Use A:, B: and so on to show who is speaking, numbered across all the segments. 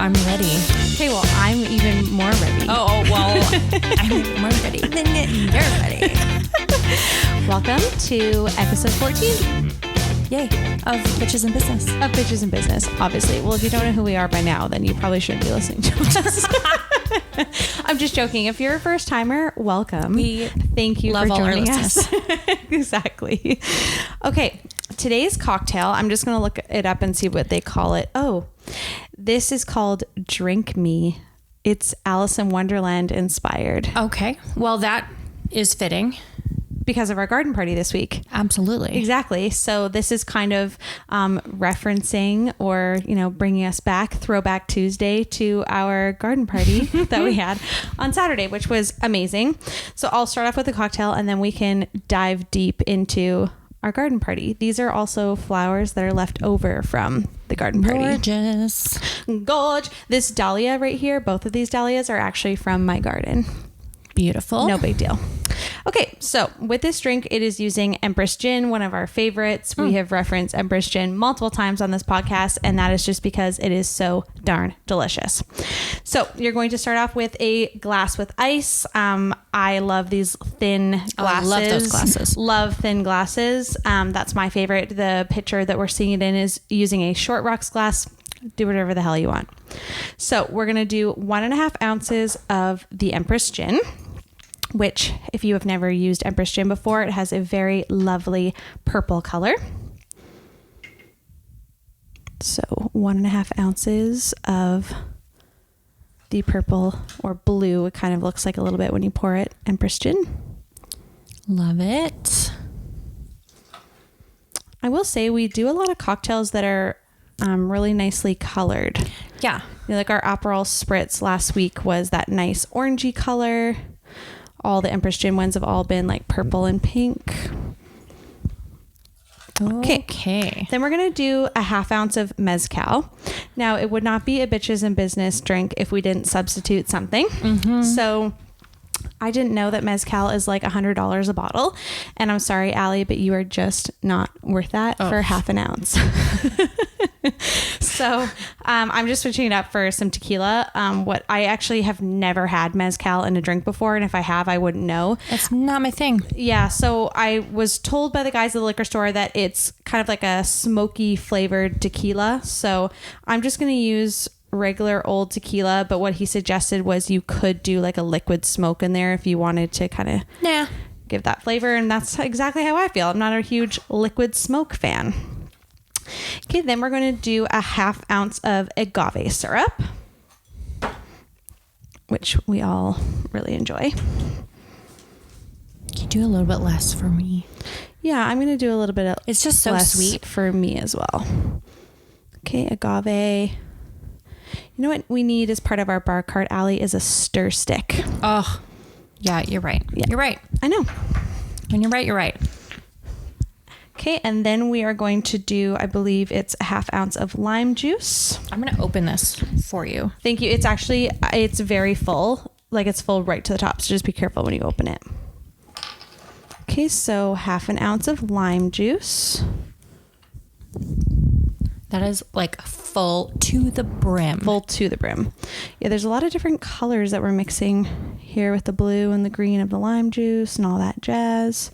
A: I'm ready.
B: Okay, well, I'm even more ready.
A: I'm more ready than you're ready.
B: Welcome to episode 14
A: Yay. Of Bitches in Business.
B: of Bitches in Business, obviously. Well, if you don't know who we are by now, then you probably shouldn't be listening to us. I'm just joking. If you're a first timer, welcome. Thank you
A: love
B: for
A: all our
B: joining us. Exactly. Okay, today's cocktail, I'm just going to look it up and see what they call it. Oh, this is called Drink Me. It's Alice in Wonderland inspired
A: Okay. Well, that is fitting.
B: because of our garden party this week.
A: Absolutely.
B: Exactly. So this is kind of referencing or, bringing us back, Throwback Tuesday, to our garden party that we had on Saturday, which was amazing. So I'll start off with a cocktail and then we can dive deep into our garden party. These are also flowers that are left over from the garden party.
A: Gorgeous.
B: Gorge. This dahlia right here, both of these dahlias are actually from my garden.
A: Beautiful.
B: No big deal. Okay, so with this drink, it is using Empress Gin, one of our favorites. We have referenced Empress Gin multiple times on this podcast, and that is just because it is so darn delicious. So you're going to start off with a glass with ice. I love these thin glasses.
A: I love those glasses.
B: Love thin glasses. That's my favorite. The pitcher that we're seeing it in is using a short rocks glass. Do whatever the hell you want. So we're going to do 1.5 ounces of the Empress Gin, which if you have never used Empress Gin before, it has a very lovely purple color. So 1.5 ounces of the purple or blue. It kind of looks like a little bit when you pour it. Empress Gin.
A: Love it.
B: I will say we do a lot of cocktails that are really nicely colored.
A: Yeah.
B: Like our Aperol Spritz last week was that nice orangey color. All the Empress Gin ones have all been like purple and pink.
A: Okay.
B: Then we're going to do 1/2 ounce of Mezcal. Now, it would not be a Bitches in Business drink if we didn't substitute something. So I didn't know that Mezcal is like $100 a bottle. And I'm sorry, Allie, but you are just not worth that for 1/2 ounce. So I'm just switching it up for some tequila. What I actually have never had Mezcal in a drink before. And if I have, I wouldn't know.
A: It's not my thing.
B: Yeah. So I was told by the guys at the liquor store that it's kind of like a smoky flavored tequila. So I'm just going to use regular old tequila, but what he suggested was you could do like a liquid smoke in there if you wanted to kind of give that flavor, and that's exactly how I feel. I'm not a huge liquid smoke fan. Okay, then we're going to do 1/2 ounce of agave syrup, which we all really enjoy.
A: Can you do a little bit less for me?
B: Yeah, I'm going to do a little bit of
A: It's just so
B: less
A: sweet
B: for me as well. Okay, agave. You know what we need as part of our bar cart, Allie, is a stir stick.
A: Oh, yeah, you're right.
B: Yeah.
A: You're right.
B: I know.
A: When you're right, you're right.
B: Okay, and then we are going to do, I believe it's 1/2 ounce of lime juice.
A: I'm going to open this for you.
B: Thank you. It's very full. Like it's full right to the top. So just be careful when you open it. Okay, so 1/2 ounce of lime juice.
A: That is like full to the brim.
B: Full to the brim. Yeah, there's a lot of different colors that we're mixing here with the blue and the green of the lime juice and all that jazz.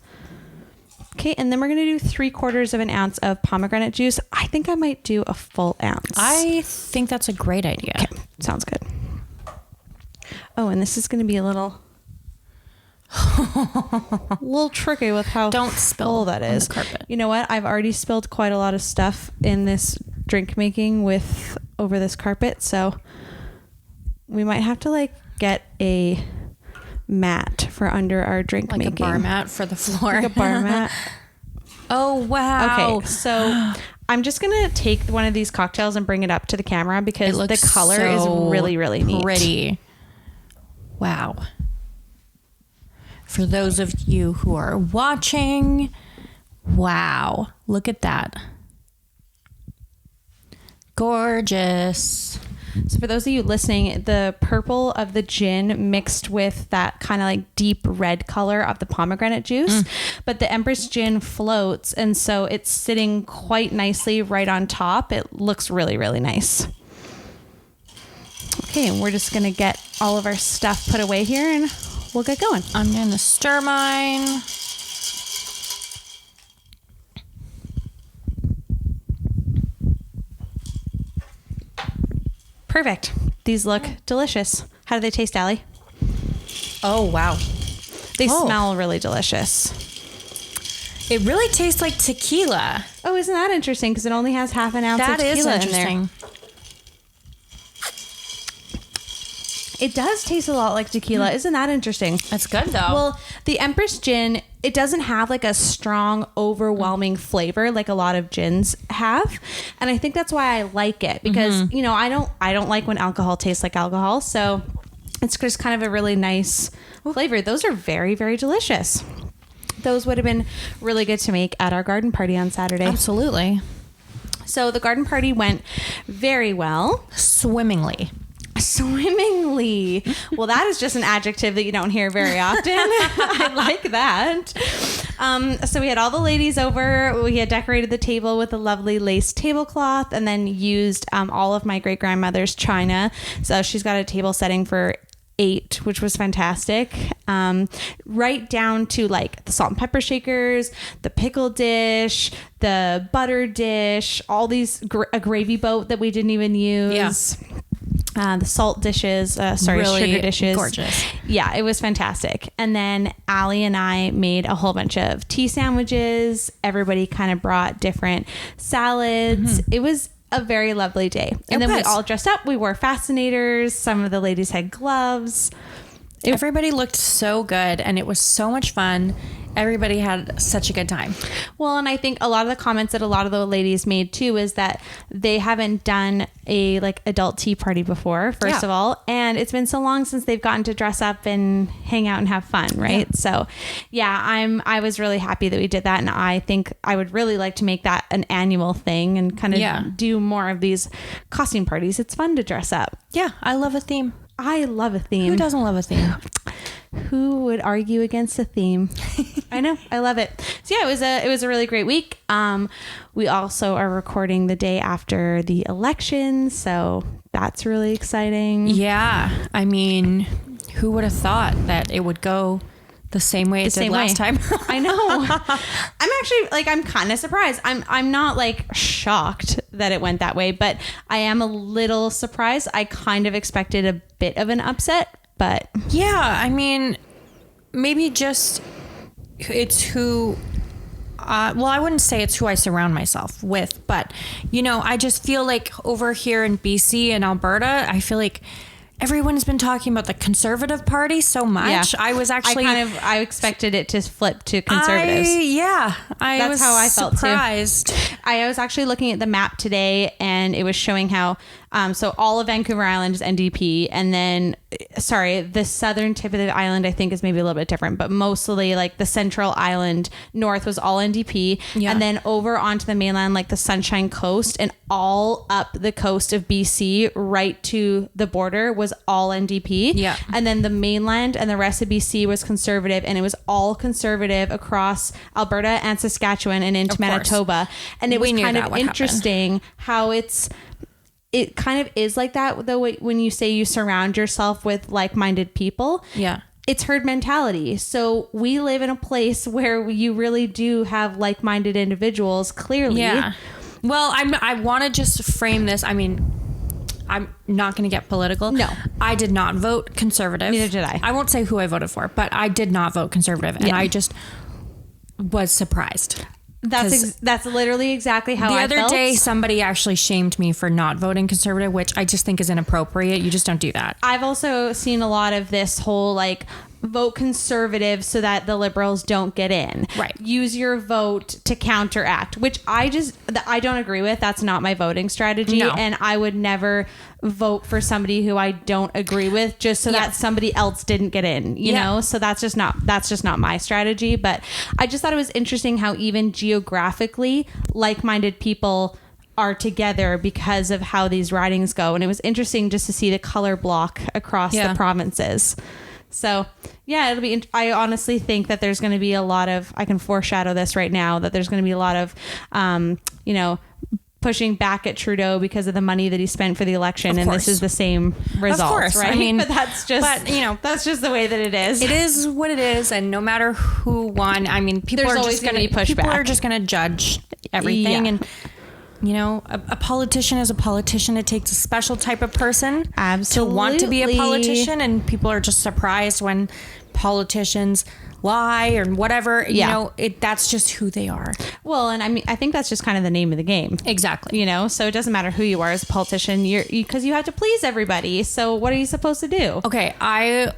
B: Okay, and then we're going to do 3/4 ounce of pomegranate juice. I think I might do a full ounce.
A: I think that's a great idea.
B: Okay, sounds good. Oh, and this is going to be a little tricky with how
A: Don't spill
B: full that
A: on
B: is.
A: the carpet.
B: You know what? I've already spilled quite a lot of stuff in this drink making over this carpet, so we might have to like get a mat for under our drink
A: Like
B: making.
A: a bar mat for the floor.
B: Like a bar mat.
A: Oh, wow.
B: Okay, so I'm just going to take one of these cocktails and bring it up to the camera because the color is really, really neat.
A: Pretty. Wow. For those of you who are watching, wow. Look at that. Gorgeous.
B: So for those of you listening, the purple of the gin mixed with that kind of like deep red color of the pomegranate juice, but the Empress Gin floats, and so it's sitting quite nicely right on top. It looks really, really nice. Okay, we're just going to get all of our stuff put away here and we'll get going.
A: I'm going to stir mine.
B: Perfect. These look delicious. How do they taste, Allie?
A: Oh, wow.
B: They smell really delicious.
A: It really tastes like tequila.
B: Oh, isn't that interesting? Because it only has half an ounce of tequila in there.
A: That is interesting.
B: It does taste a lot like tequila. Isn't that interesting?
A: It's good, though.
B: Well, the Empress Gin, it doesn't have like a strong, overwhelming flavor like a lot of gins have. And I think that's why I like it because, you know, I don't like when alcohol tastes like alcohol. So it's just kind of a really nice flavor. Those are very, very delicious. Those would have been really good to make at our garden party on Saturday.
A: Absolutely.
B: So the garden party went very well.
A: Swimmingly.
B: Well, that is just an adjective that you don't hear very often. I like that. So we had all the ladies over. We had decorated the table with a lovely lace tablecloth and then used all of my great grandmother's china. So she's got a table setting for 8, which was fantastic. Right down to like the salt and pepper shakers, the pickle dish, the butter dish, all these a gravy boat that we didn't even use.
A: Yeah.
B: The salt dishes,
A: really
B: sugar dishes.
A: Gorgeous.
B: Yeah, it was fantastic. And then Allie and I made a whole bunch of tea sandwiches. Everybody kind of brought different salads. It was a very lovely day. And then we all dressed up. We wore fascinators. Some of the ladies had gloves.
A: Everybody looked so good and it was so much fun. Everybody had such a good time.
B: Well, and I think a lot of the comments that a lot of the ladies made too is that they haven't done a like adult tea party before, first of all. And it's been so long since they've gotten to dress up and hang out and have fun, right? Yeah. So yeah, I was really happy that we did that. And I think I would really like to make that an annual thing and kind of do more of these costume parties. It's fun to dress up.
A: Yeah, I love a theme.
B: I love a theme.
A: Who doesn't love a theme?
B: Who would argue against a theme? I know. I love it. So yeah, it was a really great week. We also are recording the day after the election. So that's really exciting.
A: Yeah. I mean, who would have thought that it would go the same way it did last time?
B: I know. I'm actually I'm kind of surprised. I'm not like shocked that it went that way, but I am a little surprised. I kind of expected a bit of an upset. But
A: yeah, I mean, maybe just it's who, well, I wouldn't say it's who I surround myself with, but, you know, I just feel like over here in BC and Alberta, I feel like everyone's been talking about the Conservative Party so much. Yeah. I was actually...
B: I expected it to flip to Conservatives.
A: That's
B: how I felt
A: surprised.
B: Too. I was actually looking at the map today and it was showing how, so all of Vancouver Island is NDP and then, the southern tip of the island I think is maybe a little bit different, but mostly like the central island north was all NDP. Yeah. And then over onto the mainland, like the Sunshine Coast and all up the coast of BC right to the border was all NDP.
A: Yeah.
B: And then the mainland and the rest of BC was Conservative and it was all Conservative across Alberta and Saskatchewan and into Manitoba. And it was kind of interesting how it kind of is like that though when you say you surround yourself with like-minded people.
A: Yeah.
B: It's herd mentality. So we live in a place where you really do have like-minded individuals, clearly.
A: Yeah. Well, I want to just frame this. I mean, I'm not going to get political.
B: No.
A: I did not vote Conservative.
B: Neither did I.
A: I won't say who I voted for, but I did not vote Conservative. And I just was surprised.
B: That's literally exactly how I felt.
A: The other day, somebody actually shamed me for not voting Conservative, which I just think is inappropriate. You just don't do that.
B: I've also seen a lot of this whole like vote Conservative so that the Liberals don't get in.
A: Right.
B: Use your vote to counteract, which I don't agree with. That's not my voting strategy.
A: No.
B: And I would never vote for somebody who I don't agree with just so that somebody else didn't get in, you know? So that's just not my strategy. But I just thought it was interesting how even geographically like-minded people are together because of how these ridings go. And it was interesting just to see the color block across the provinces. So yeah, it'll be, I honestly think that there's going to be a lot of, I can foreshadow this right now, that there's going to be a lot of, pushing back at Trudeau because of the money that he spent for the election, and this is the same result,
A: of course.
B: right?
A: I mean,
B: but that's just the way that it is.
A: It is what it is, and no matter who won, I mean, people
B: There's
A: are
B: always
A: just going to
B: be pushback.
A: People are just going to judge everything, and a politician is a politician. It takes a special type of person to want to be a politician, and people are just surprised when politicians lie or whatever. That's just who they are.
B: Well, and I mean, I think that's just kind of the name of the game.
A: Exactly.
B: So it doesn't matter who you are as a politician, because you have to please everybody. So what are you supposed to do?
A: Okay, I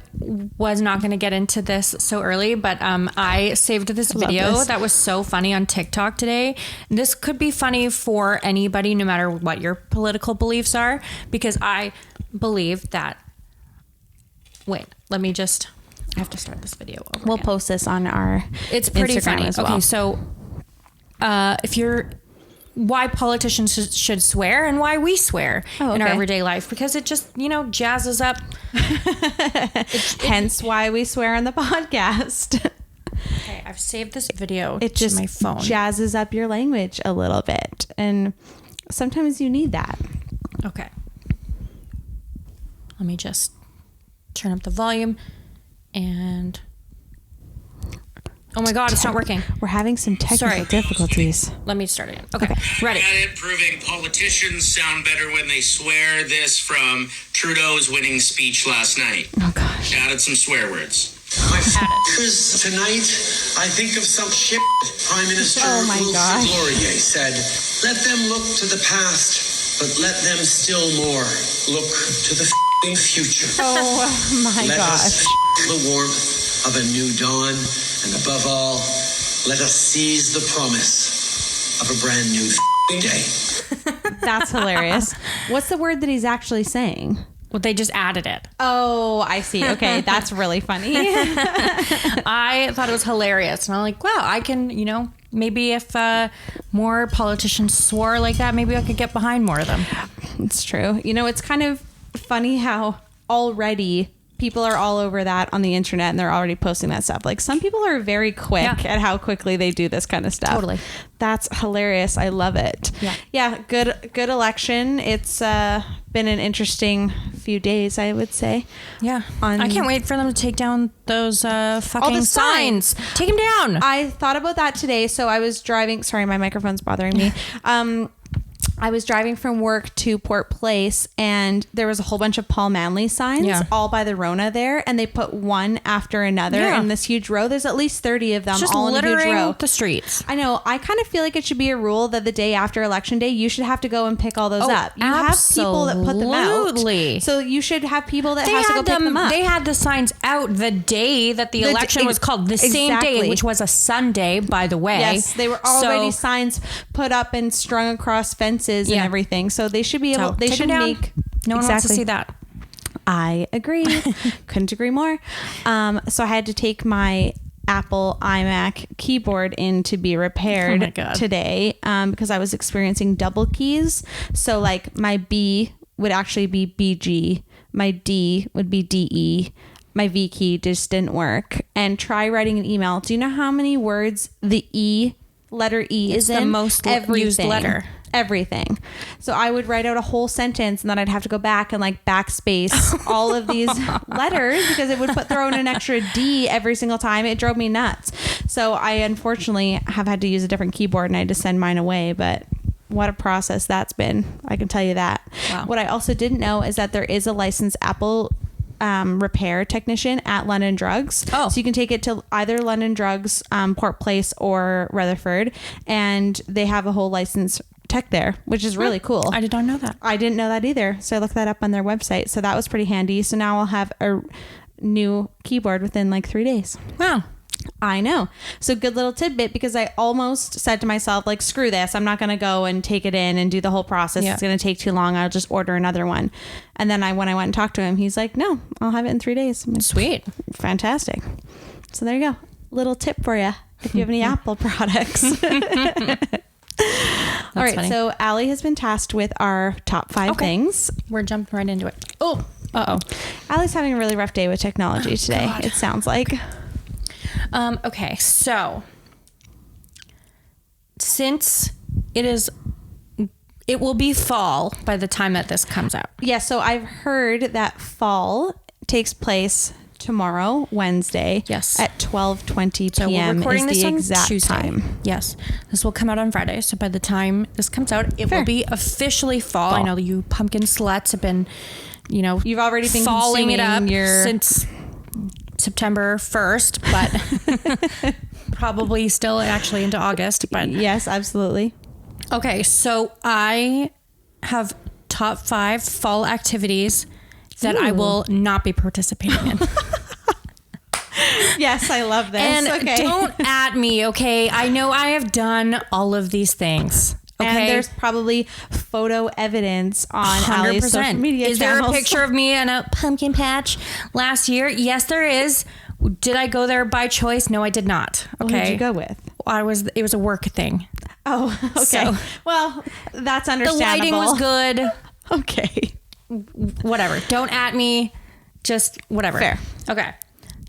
A: was not going to get into this so early, but I saved this video that was so funny on TikTok today. This could be funny for anybody, no matter what your political beliefs are, because I believe that. Wait, I have to start this video over
B: We'll
A: again.
B: post this on our
A: It's pretty
B: Instagram
A: funny.
B: as well.
A: Okay, so why politicians should swear and why we swear in our everyday life, because it just, jazzes up.
B: Hence why we swear on the podcast.
A: Okay, I've saved this video
B: It
A: to
B: just
A: my phone.
B: jazzes up your language a little bit. And sometimes you need that.
A: Okay. Let me just turn up the volume and... Oh my God, it's not working.
B: We're having some technical difficulties.
A: Let me start again. Okay. Ready.
C: At it, proving politicians sound better when they swear. This from Trudeau's winning speech last night.
B: Oh gosh.
C: Added some swear words.
D: My f***ers, tonight, I think of some shit Prime Minister Wilfrid Laurier said, let them look to the past, but let them still more look to the f***ing future.
B: Oh my
D: Let
B: gosh.
D: us feel the warmth of a new dawn, and above all, let us seize the promise of a brand new f***ing day.
B: That's hilarious. What's the word that he's actually saying?
A: Well, they just added it.
B: Oh, I see. Okay, that's really funny.
A: I thought it was hilarious. And I'm like, wow, I can, maybe if more politicians swore like that, maybe I could get behind more of them.
B: It's true. It's kind of funny how already people are all over that on the internet and they're already posting that stuff. Like, some people are very quick at how quickly they do this kind of stuff.
A: Totally.
B: That's hilarious. I love it. Yeah. Good election. It's been an interesting few days, I would say.
A: Yeah. I can't wait for them to take down those fucking signs. Take them down.
B: I thought about that today. So I was driving. Sorry, my microphone's bothering me. I was driving from work to Port Place, and there was a whole bunch of Paul Manley signs all by the Rona there, and they put one after another in this huge row. There's at least 30 of them,
A: just
B: all in a huge row.
A: littering the streets.
B: I know. I kind of feel like it should be a rule that the day after Election Day, you should have to go and pick all those up. You have people that put them out. So you should have people that have to go pick them up.
A: They had the signs out the day that the election was called, the same day, which was a Sunday, by the way.
B: Yes, they were already signs put up and strung across fences and everything. So they should be able, they should make.
A: No one wants to see that.
B: I agree. Couldn't agree more. So I had to take my Apple iMac keyboard in to be repaired today because I was experiencing double keys. So like my B would actually be BG. My D would be DE. My V key just didn't work. And try writing an email. Do you know how many words the letter E is in?
A: The most used letter.
B: Everything. So I would write out a whole sentence and then I'd have to go back and like backspace all of these letters because it would throw in an extra D every single time. It drove me nuts. So I unfortunately have had to use a different keyboard and I had to send mine away, but what a process that's been. I can tell you that.
A: Wow.
B: What I also didn't know is that there is a licensed Apple repair technician at London Drugs. So you can take it to either London Drugs, Port Place or Rutherford, and they have a whole licensed tech there, which is really cool.
A: I did not know that.
B: I didn't know that either. So I looked that up on their website. So that was pretty handy. So now I'll have a new keyboard within like 3 days.
A: Wow.
B: I know. So good little tidbit, because I almost said to myself, like, screw this. I'm not going to go and take it in and do the whole process. It's going to take too long. I'll just order another one. And then when I went and talked to him, he's like, no, I'll have it in 3 days. Like,
A: sweet.
B: Fantastic. So there you go. Little tip for you if you have any Apple products. All right.
A: Funny.
B: So Allie has been tasked with our top 5 things.
A: We're jumping right into it. Oh. Uh-oh.
B: Allie's having a really rough day with technology today.
A: God.
B: It sounds like.
A: Okay, so since it is it will be fall by the time that this comes out.
B: Yeah, so I've heard that fall takes place tomorrow, Wednesday.
A: Yes.
B: At 12:20
A: So we're
B: p.m.
A: recording
B: is
A: this
B: the
A: on
B: exact
A: Tuesday.
B: time.
A: Yes. This will come out on Friday. So by the time this comes out, it
B: Fair.
A: will be officially fall. I know you pumpkin sluts have been, you've
B: already been
A: falling it up
B: consuming your-
A: since September 1st, but probably still actually into August. But
B: Yes, absolutely.
A: okay, so I have top 5 fall activities that I will not be participating in.
B: Yes, I love this.
A: And
B: okay.
A: don't at me, okay? I know I have done all of these things. Okay.
B: And there's probably photo evidence on Allie's social media
A: Is
B: channels.
A: there a picture of me in a pumpkin patch last year? Yes, there is. Did I go there by choice? No, I did not. Okay.
B: Who did you go with?
A: It was a work thing.
B: Oh, okay.
A: So-
B: Well, that's
A: The
B: understandable.
A: lighting was good.
B: Okay.
A: Whatever. Don't at me. Just whatever.
B: Fair.
A: Okay.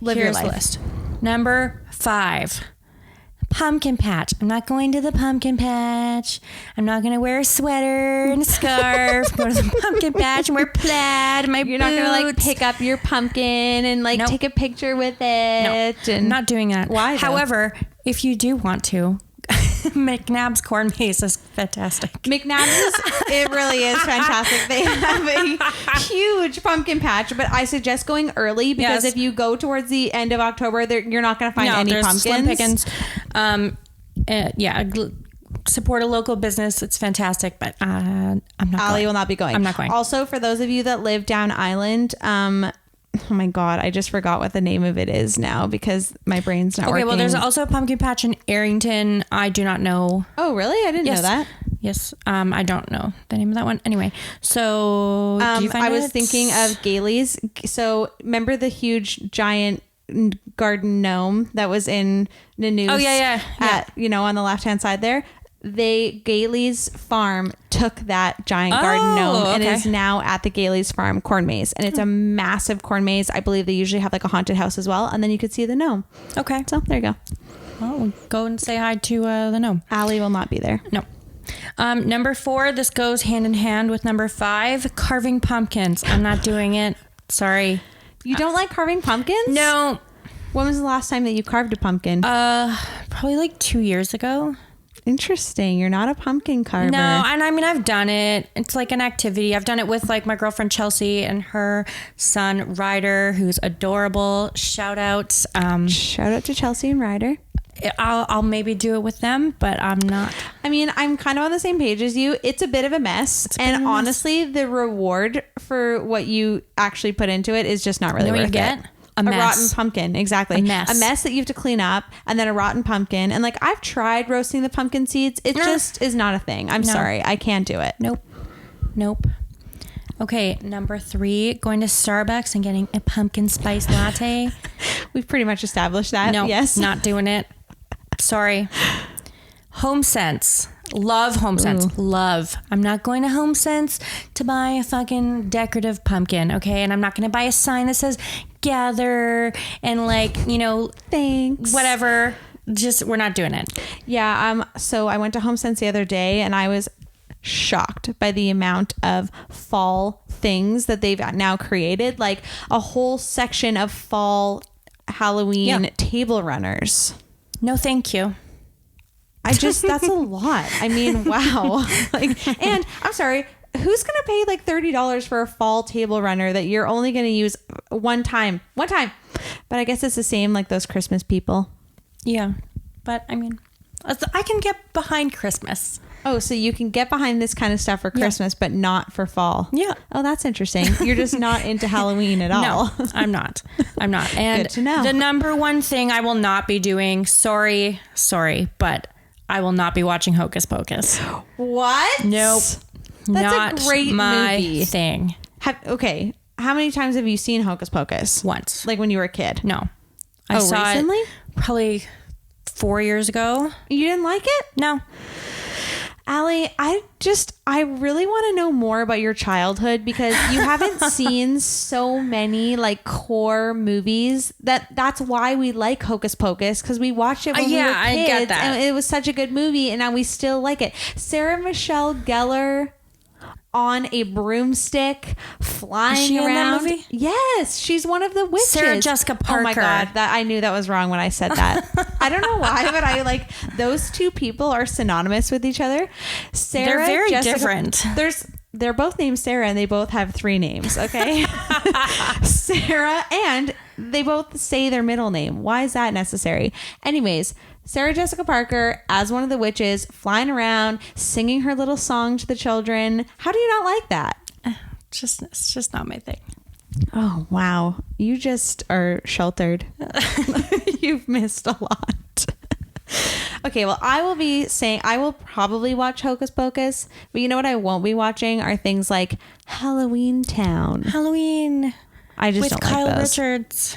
B: Live your
A: Here's the
B: life.
A: list. Number 5. Pumpkin patch. I'm not going to the pumpkin patch. I'm not going to wear a sweater and a scarf. Go to the pumpkin patch and wear plaid. And my
B: You're not gonna like
A: boots.
B: pick up your pumpkin and like
A: Nope.
B: take a picture with
A: No,
B: it.
A: I'm
B: and
A: not doing that.
B: Why, though?
A: However, if you do want to, McNabb's corn maze is fantastic.
B: McNabb's, it really is fantastic. They have a huge pumpkin patch, but I suggest going early because
A: Yes.
B: if you go towards the end of October, you're not going to find any
A: there's
B: pumpkins.
A: slim pickings. Support a local business. It's fantastic, but I'm not.
B: Allie
A: going.
B: will not be going.
A: I'm not going.
B: Also, for those of you that live down island, oh my God, I just forgot what the name of it is now because my brain's not
A: Okay,
B: working.
A: well, there's also a pumpkin patch in Arrington. I do not know.
B: Oh, really? I didn't know that.
A: Yes. I don't know the name of that one. Anyway, so do you find
B: I was
A: it?
B: thinking of Gailey's. So remember the huge giant garden gnome that was in Nanoose?
A: Oh, yeah.
B: At, on the left hand side there. Gailey's farm took that giant garden gnome and
A: okay.
B: is now at the Gailey's farm corn maze, and it's a massive corn maze. I believe they usually have like a haunted house as well, and then you could see the gnome.
A: Okay.
B: So there you go.
A: Well, we'll go and say hi to the gnome.
B: Allie will not be there.
A: No. Number 4, this goes hand in hand with number 5, carving pumpkins. I'm not doing it. Sorry.
B: You don't like carving pumpkins?
A: No.
B: When was the last time that you carved a pumpkin?
A: Probably like 2 years ago.
B: Interesting. You're not a pumpkin carver.
A: No, and I mean, I've done it. It's like an activity. I've done it with like my girlfriend Chelsea and her son Ryder, who's adorable. Shout out.
B: Shout out to Chelsea and Ryder.
A: I'll maybe do it with them, but I'm not.
B: I mean, I'm kind of on the same page as you. It's a bit of a mess. And honestly, the reward for what you actually put into it is just not really
A: You know what
B: worth
A: you
B: it.
A: get? A mess.
B: rotten pumpkin. Exactly.
A: A mess.
B: that you have to clean up, and then a rotten pumpkin. And like, I've tried roasting the pumpkin seeds. It just is not a thing. I'm sorry. I can't do it.
A: Nope. Okay, number 3, going to Starbucks and getting a pumpkin spice latte.
B: We've pretty much established that.
A: No,
B: Yes.
A: not doing it. Sorry. HomeSense. Love HomeSense. Love. I'm not going to HomeSense to buy a fucking decorative pumpkin, okay? And I'm not going to buy a sign that says gather and like,
B: Thanks.
A: whatever. Just, we're not doing it.
B: Yeah. So I went to HomeSense the other day, and I was shocked by the amount of fall things that they've now created, like a whole section of fall Halloween table runners.
A: No, thank you.
B: That's a lot. I mean, wow. And I'm sorry, who's going to pay like $30 for a fall table runner that you're only going to use one time? But I guess it's the same like those Christmas people.
A: Yeah. But I mean, I can get behind Christmas.
B: Oh, so you can get behind this kind of stuff for Christmas, but not for fall.
A: Yeah.
B: Oh, that's interesting. You're just not into Halloween at all.
A: No, I'm not. And
B: Good to know.
A: the number one thing I will not be doing, sorry, but I will not be watching Hocus Pocus.
B: What?
A: Nope.
B: That's
A: not
B: a great
A: my
B: movie.
A: thing.
B: Okay. How many times have you seen Hocus Pocus?
A: Once.
B: Like when you were a kid?
A: No. I saw
B: recently?
A: it probably 4 years ago.
B: You didn't like it?
A: No.
B: Allie, I really want to know more about your childhood because you haven't seen so many like core movies. That's why we like Hocus Pocus, because we watched it when we were kids.
A: I get that.
B: And it was such a good movie, and now we still like it. Sarah Michelle Gellar on a broomstick flying
A: Is she
B: around.
A: in that movie?
B: Yes, she's one of the witches.
A: Sarah Jessica Parker.
B: Oh my god, I knew that was wrong when I said that. I don't know why, but I like those two people are synonymous with each other. Sarah,
A: They're very
B: Jessica,
A: different.
B: They're both named Sarah, and they both have 3 names. Okay, Sarah, and they both say their middle name. Why is that necessary? Anyways. Sarah Jessica Parker as one of the witches, flying around, singing her little song to the children. How do you not like that?
A: It's just not my thing.
B: Oh, wow. You just are sheltered. You've missed a lot. Okay, well, I will probably watch Hocus Pocus, but you know what I won't be watching are things like Halloween Town.
A: Halloween.
B: I just
A: with
B: don't
A: Kyle
B: like those.
A: Richards.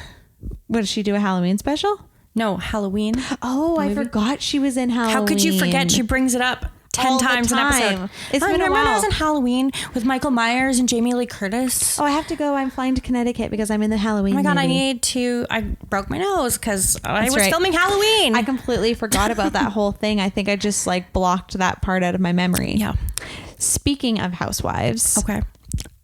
B: What, does she do a Halloween special?
A: No, Halloween.
B: Oh, I forgot she was in Halloween.
A: How could you forget? She brings it up 10
B: All the
A: times an
B: time.
A: episode.
B: It's been a
A: remember when I
B: while.
A: was in Halloween with Michael Myers and Jamie Lee Curtis?
B: Oh, I have to go. I'm flying to Connecticut because I'm in the Halloween
A: Oh my god,
B: movie.
A: I broke my nose because I
B: That's
A: was
B: right.
A: filming Halloween.
B: I completely forgot about that whole thing. I think I just like blocked that part out of my memory.
A: Yeah.
B: Speaking of housewives.
A: Okay.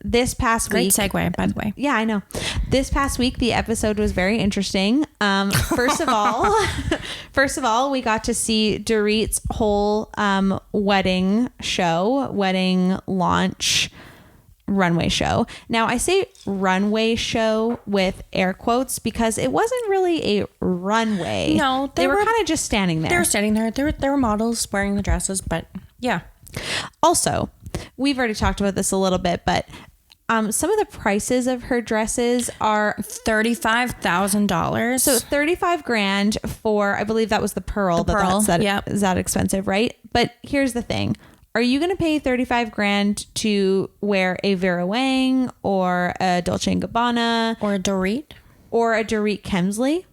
B: This past
A: Great
B: week.
A: segue, by the way.
B: Yeah, I know. This past week, the episode was very interesting. First of all, we got to see Dorit's whole wedding launch runway show. Now, I say runway show with air quotes because it wasn't really a runway.
A: No,
B: they were kind of just standing there.
A: They were standing there. There were models wearing the dresses, but yeah.
B: Also, we've already talked about this a little bit, but some of the prices of her dresses are
A: $35,000.
B: so $35,000 for, I believe that was the pearl.
A: Yep.
B: Is that expensive, right? But here's the thing: are you going to pay $35,000 to wear a Vera Wang or a Dolce & Gabbana
A: or a Dorit?
B: or a Dorit Kemsley?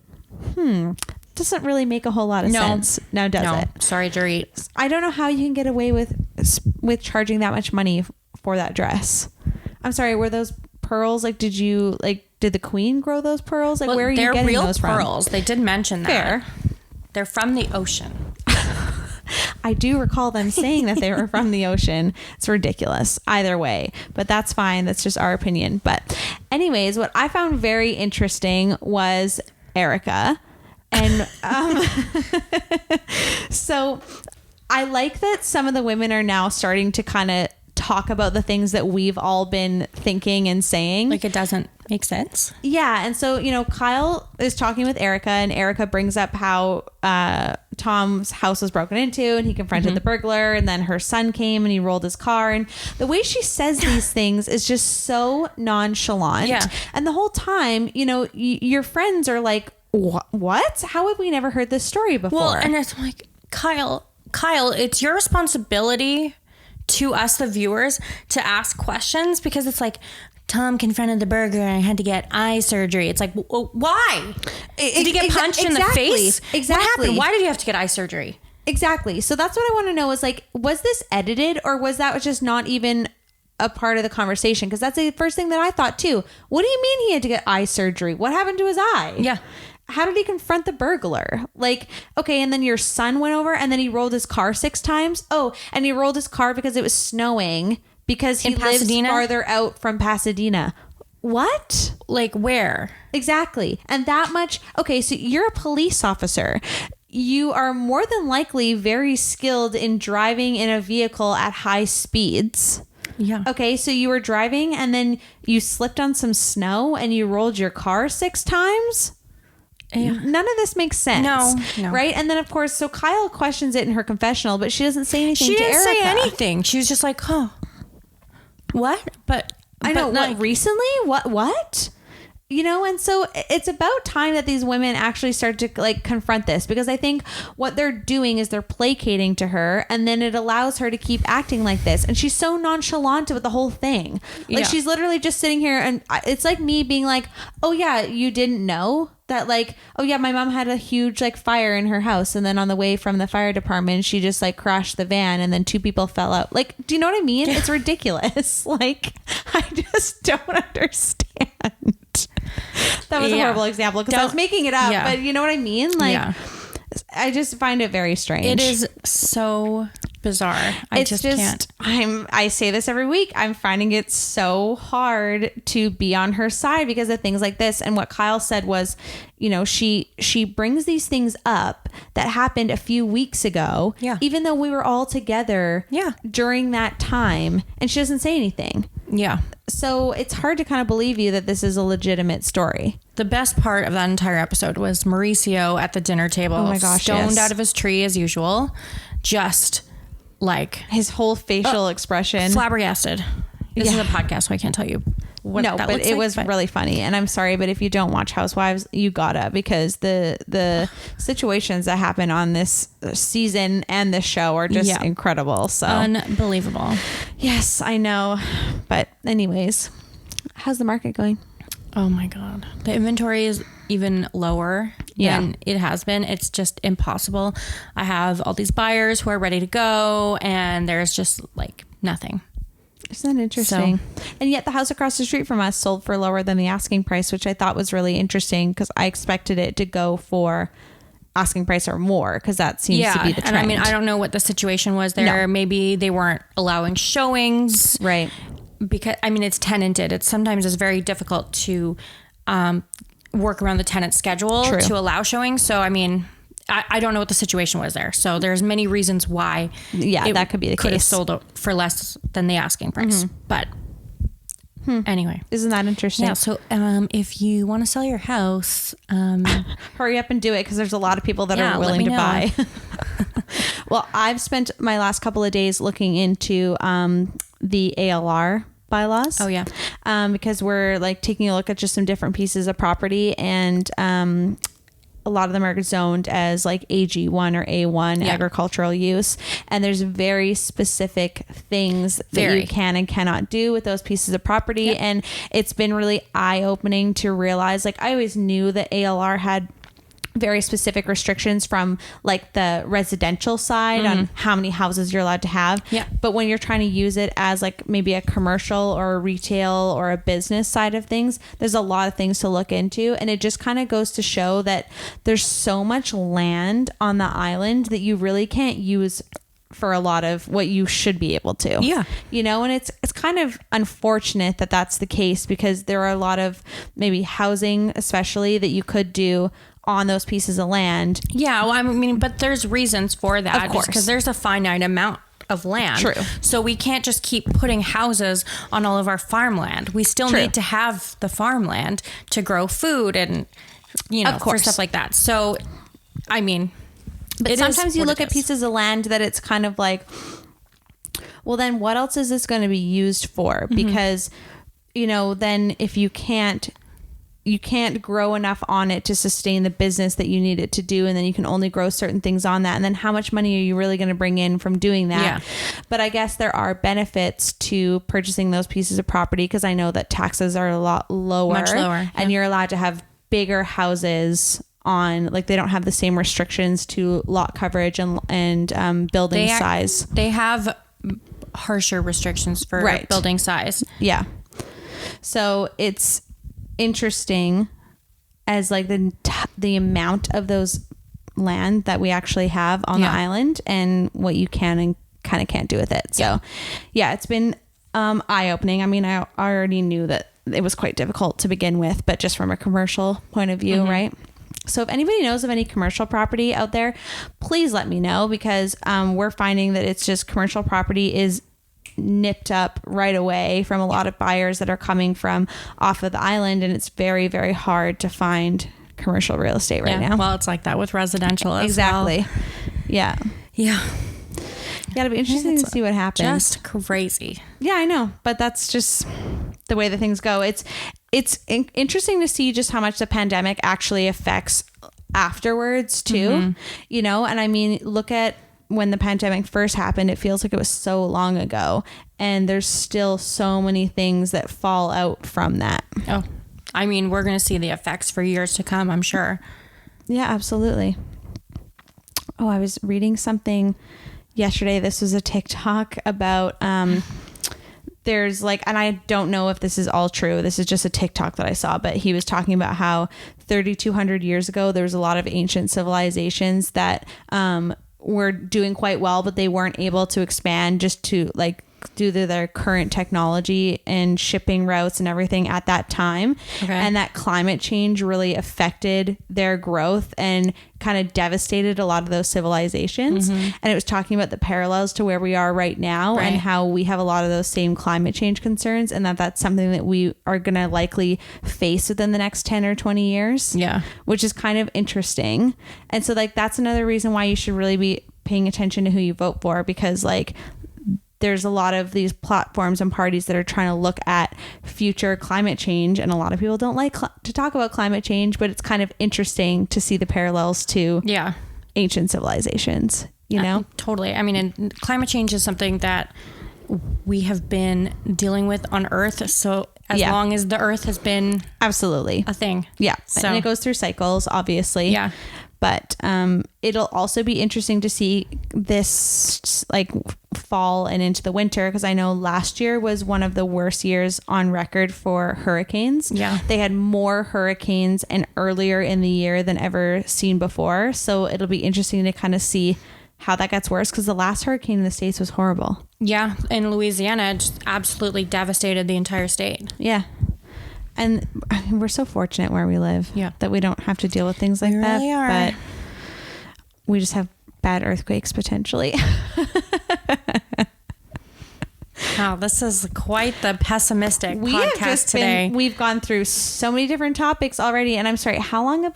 B: Doesn't really make a whole lot of sense. Now, does it?
A: Sorry, Dorit.
B: I don't know how you can get away with charging that much money for that dress. I'm sorry, were those pearls like did the queen grow those pearls? Like, where are you getting
A: real
B: those from?
A: pearls. They did mention that.
B: Fair.
A: They're from the ocean.
B: I do recall them saying that they were from the ocean. It's ridiculous either way, but that's fine. That's just our opinion. But anyways, what I found very interesting was Erica. And so I like that some of the women are now starting to kind of talk about the things that we've all been thinking and saying.
A: Like, it doesn't make sense.
B: Yeah. And so, Kyle is talking with Erica, and Erica brings up how Tom's house was broken into and he confronted the burglar, and then her son came and he rolled his car. And the way she says these things is just so nonchalant.
A: Yeah.
B: And the whole time, your friends are like, what? How have we never heard this story before?
A: Well, and it's like, Kyle, it's your responsibility to us, the viewers, to ask questions, because it's like, Tom confronted the burglar and I had to get eye surgery. It's like, why? Did he get punched in the face?
B: Exactly.
A: What happened? Why did you have to get eye surgery?
B: Exactly. So that's what I want to know is like, was this edited, or was that just not even a part of the conversation? Because that's the first thing that I thought too. What do you mean he had to get eye surgery? What happened to his eye?
A: Yeah.
B: How did he confront the burglar? Like, okay, and then your son went over and then he rolled his car 6 times. Oh, and he rolled his car because it was snowing because he lives farther out from Pasadena. What?
A: Like, where?
B: Exactly. And that much. Okay, so you're a police officer. You are more than likely very skilled in driving in a vehicle at high speeds.
A: Yeah.
B: Okay, so you were driving and then you slipped on some snow and you rolled your car 6 times?
A: Yeah.
B: None of this makes sense.
A: No.
B: Right? And then, of course, so Kyle questions it in her confessional, but she doesn't say anything
A: She
B: to
A: didn't
B: Erica.
A: say anything. She was just like, huh. What? But
B: I know.
A: like,
B: What, recently? What? You know, and so it's about time that these women actually start to like confront this, because I think what they're doing is they're placating to her, and then it allows her to keep acting like this. And she's so nonchalant with the whole thing. Like she's literally just sitting here, and it's like me being like, oh yeah, you didn't know that, like, oh yeah, my mom had a huge like fire in her house, and then on the way from the fire department she just like crashed the van and then 2 people fell out. Like, do you know what I mean? It's ridiculous. Like, I just don't understand. That was a horrible example because I was making it up, but you know what I mean? Like, I just find it very strange.
A: It is so bizarre. I just can't.
B: I say this every week. I'm finding it so hard to be on her side because of things like this. And what Kyle said was, you know, she brings these things up that happened a few weeks ago, even though we were all together during that time, and she doesn't say anything.
A: Yeah.
B: So it's hard to kind of believe you that this is a legitimate story.
A: The best part of that entire episode was Mauricio at the dinner table,
B: oh my gosh,
A: stoned out of his tree as usual, just like
B: his whole facial expression,
A: flabbergasted. This is a podcast, so I can't tell you what that looks
B: it
A: like,
B: was really funny. And I'm sorry, but if you don't watch Housewives, you gotta, because the situations that happen on this season and this show are just incredible. So
A: unbelievable.
B: Yes, I know. But anyways, how's the market going?
A: Oh my God. The inventory is even lower than it has been. It's just impossible. I have all these buyers who are ready to go, and there's just like nothing.
B: Isn't that interesting? So, and yet the house across the street from us sold for lower than the asking price, which I thought was really interesting because I expected it to go for asking price or more, because that seems to be the trend.
A: And I mean, I don't know what the situation was there. No. Maybe they weren't allowing showings.
B: Right.
A: Because, I mean, it's tenanted. It's sometimes very difficult to work around the tenant schedule to allow showings. So, I mean, I don't know what the situation was there. So there's many reasons why
B: that could be the case.
A: Could have sold for less than the asking price. Mm-hmm. But anyway.
B: Isn't that interesting?
A: Yeah. So if you want to sell your house,
B: hurry up and do it, because there's a lot of people that are willing to buy. Well, I've spent my last couple of days looking into the ALR bylaws.
A: Oh yeah.
B: Because we're like taking a look at just some different pieces of property, and a lot of them are zoned as like AG1 or A1 agricultural use. And there's very specific things that you can and cannot do with those pieces of property. Yep. And it's been really eye-opening to realize, like, I always knew that ALR had very specific restrictions from like the residential side on how many houses you're allowed to have.
A: Yeah.
B: But when you're trying to use it as like maybe a commercial or a retail or a business side of things, there's a lot of things to look into. And it just kind of goes to show that there's so much land on the island that you really can't use for a lot of what you should be able to.
A: Yeah.
B: You know, and it's kind of unfortunate that that's the case, because there are a lot of maybe housing, especially, that you could do on those pieces of land.
A: Yeah, well, I mean, but there's reasons for that.
B: Of course.
A: Because there's a finite amount of land.
B: True.
A: So we can't just keep putting houses on all of our farmland. We still need to have the farmland to grow food and, you know, for stuff like that. So, I mean,
B: but sometimes you look at pieces of land that it's kind of like, well, then what else is this going to be used for? Because, you know, then if you can't grow enough on it to sustain the business that you need it to do, and then you can only grow certain things on that, and then how much money are you really going to bring in from doing that? But I guess there are benefits to purchasing those pieces of property, because I know that taxes are a lot lower,
A: much lower,
B: and you're allowed to have bigger houses on, like, they don't have the same restrictions to lot coverage and building size.
A: They have harsher restrictions for building size.
B: Yeah. So it's interesting as like the amount of those land that we actually have on the island, and what you can and kind of can't do with it. So it's been eye-opening. I mean, I already knew that it was quite difficult to begin with, but just from a commercial point of view, right? So if anybody knows of any commercial property out there, please let me know, because we're finding that it's just commercial property is nipped up right away from a lot of buyers that are coming from off of the island, and it's very, very hard to find commercial real estate right now.
A: Well, it's like that with residential as well.
B: Yeah. It'll be interesting to see what happens.
A: Just crazy.
B: Yeah, I know, but that's just the way that things go. it's interesting to see just how much the pandemic actually affects afterwards too, you know? And I mean, look at when the pandemic first happened, it feels like it was so long ago, and there's still so many things that fall out from that.
A: Oh, I mean, we're going to see the effects for years to come, I'm sure.
B: Yeah, absolutely. Oh, I was reading something yesterday. This was a TikTok about, there's like, and I don't know if this is all true. This is just a TikTok that I saw, but he was talking about how 3,200 years ago, there was a lot of ancient civilizations that, were doing quite well, but they weren't able to expand just to like due to their current technology and shipping routes and everything at that time.
A: Okay.
B: And that climate change really affected their growth and kind of devastated a lot of those civilizations. And it was talking about the parallels to where we are right now and how we have a lot of those same climate change concerns, and that's something that we are going to likely face within the next 10 or 20 years.
A: Yeah.
B: Which is kind of interesting. And so like, that's another reason why you should really be paying attention to who you vote for, because like, there's a lot of these platforms and parties that are trying to look at future climate change. And a lot of people don't like to talk about climate change, but it's kind of interesting to see the parallels to ancient civilizations, you know?
A: Totally. I mean, and climate change is something that we have been dealing with on Earth. So as long as the Earth has been
B: absolutely
A: a thing.
B: Yeah.
A: So.
B: And it goes through cycles, obviously.
A: Yeah.
B: But it'll also be interesting to see this like fall and into the winter, because I know last year was one of the worst years on record for hurricanes.
A: Yeah.
B: They had more hurricanes and earlier in the year than ever seen before. So it'll be interesting to kind of see how that gets worse, because the last hurricane in the States was horrible.
A: Yeah. In Louisiana, it just absolutely devastated the entire state.
B: Yeah. And I mean, we're so fortunate where we live that we don't have to deal with things like that.
A: Really are.
B: But we just have bad earthquakes potentially.
A: Wow, this is quite the pessimistic podcast today.
B: We've gone through so many different topics already. And I'm sorry, how long have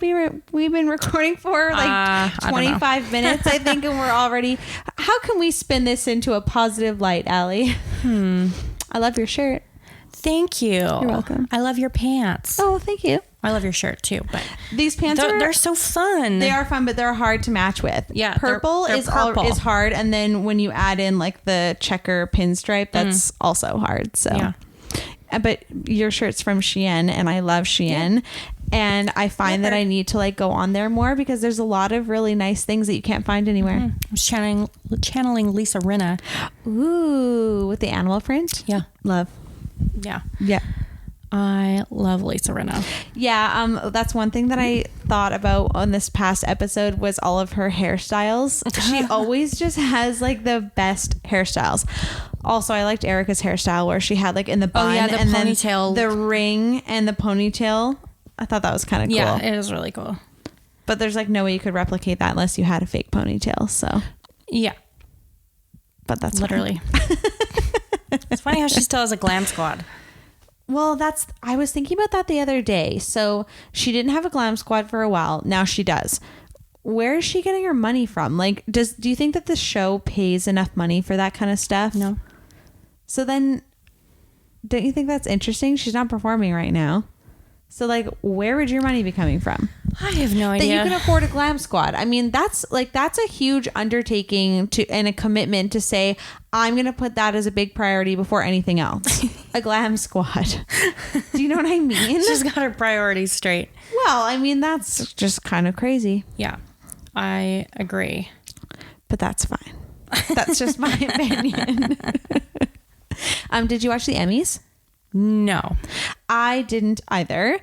B: we been recording for? Like 25 minutes, I think. And we're already, how can we spin this into a positive light, Allie? I love your shirt.
A: Thank you. You're
B: welcome.
A: I love your pants.
B: Oh, thank you.
A: I love your shirt too, but
B: these pants
A: they're so fun.
B: They are fun, but they're hard to match with.
A: Yeah,
B: purple
A: they're
B: is
A: purple.
B: Is hard, and then when you add in like the checker pinstripe, that's also hard. So,
A: yeah.
B: But your shirt's from Shein, and I love Shein. And I find that I need to like go on there more, because there's a lot of really nice things that you can't find anywhere.
A: I was channeling Lisa Rinna.
B: Ooh, with the animal print.
A: Yeah.
B: Love.
A: Yeah.
B: Yeah.
A: I love Lisa Rinna.
B: Yeah, that's one thing that I thought about on this past episode was all of her hairstyles. She always just has like the best hairstyles. Also, I liked Erica's hairstyle where she had like in the bun
A: the
B: and
A: ponytail,
B: then the ring and the ponytail. I thought that was kind of cool.
A: Yeah, it was really cool.
B: But there's like no way you could replicate that unless you had a fake ponytail. So
A: yeah,
B: but that's
A: literally. It's funny how she still has a glam squad.
B: Well, I was thinking about that the other day. So she didn't have a glam squad for a while. Now she does. Where is she getting her money from? Like, do you think that the show pays enough money for that kind of stuff?
A: No.
B: So then, don't you think that's interesting? She's not performing right now. So like, where would your money be coming from?
A: I have no idea.
B: That you can afford a glam squad. I mean, that's a huge undertaking and a commitment to say, I'm going to put that as a big priority before anything else. A glam squad. Do you know what I mean?
A: She's got her priorities straight.
B: Well, I mean, that's just kind of crazy.
A: Yeah, I agree.
B: But that's fine. That's just my opinion. Did you watch the Emmys?
A: No.
B: I didn't either,